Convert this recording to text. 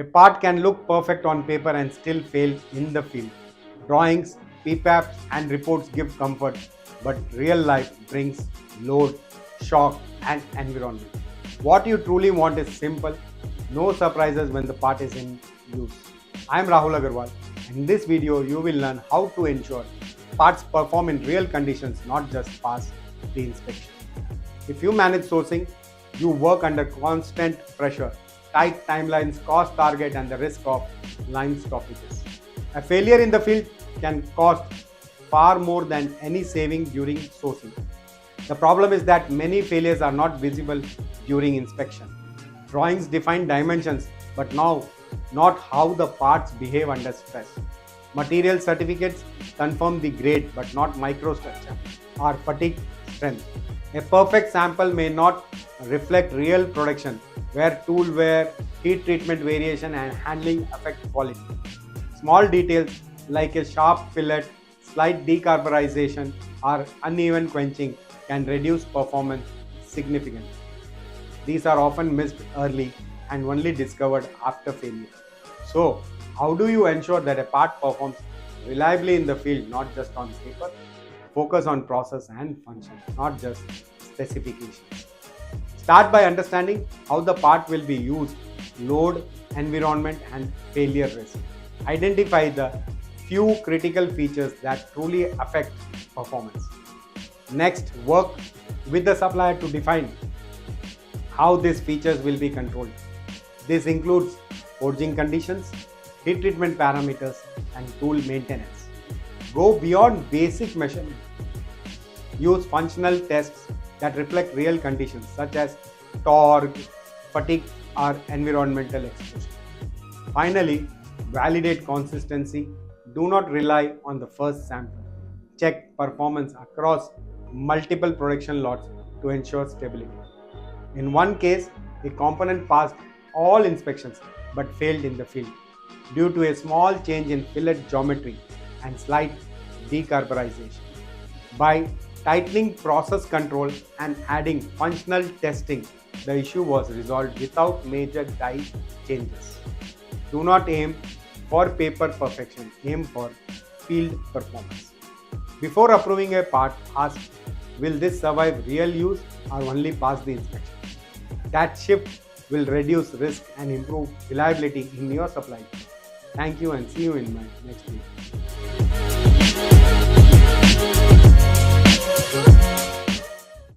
A part can look perfect on paper and still fail in the field. Drawings, PPAPs, and reports give comfort, but real life brings load, shock, and environment. What you truly want is simple, no surprises when the part is in use. I am Rahul Agarwal, and in this video, you will learn how to ensure parts perform in real conditions, not just pass the inspection. If you manage sourcing, you work under constant pressure, tight timelines, cost target, and the risk of line stoppages. A failure in the field can cost far more than any saving during sourcing. The problem is that many failures are not visible during inspection. Drawings define dimensions, but now not how the parts behave under stress. Material certificates confirm the grade but not microstructure or fatigue strength. A perfect sample may not reflect real production where tool wear, heat treatment variation and handling affect quality. Small details like a sharp fillet, slight decarburization or uneven quenching can reduce performance significantly. These are often missed early and only discovered after failure. So, how do you ensure that a part performs reliably in the field, not just on paper? Focus on process and function, not just specifications. Start by understanding how the part will be used, load, environment, and failure risk. Identify the few critical features that truly affect performance. Next, work with the supplier to define how these features will be controlled. This includes forging conditions, heat treatment parameters, and tool maintenance. Go beyond basic measurement. Use functional tests that reflect real conditions such as torque, fatigue, or environmental exposure. Finally, validate consistency. Do not rely on the first sample. Check performance across multiple production lots to ensure stability. In one case, a component passed all inspections but failed in the field due to a small change in fillet geometry and slight decarburization. By tightening process control and adding functional testing, the issue was resolved without major die changes. Do not aim for paper perfection, aim for field performance. Before approving a part, ask, will this survive real use or only pass the inspection? That shift will reduce risk and improve reliability in your supply chain. Thank you and see you in my next video.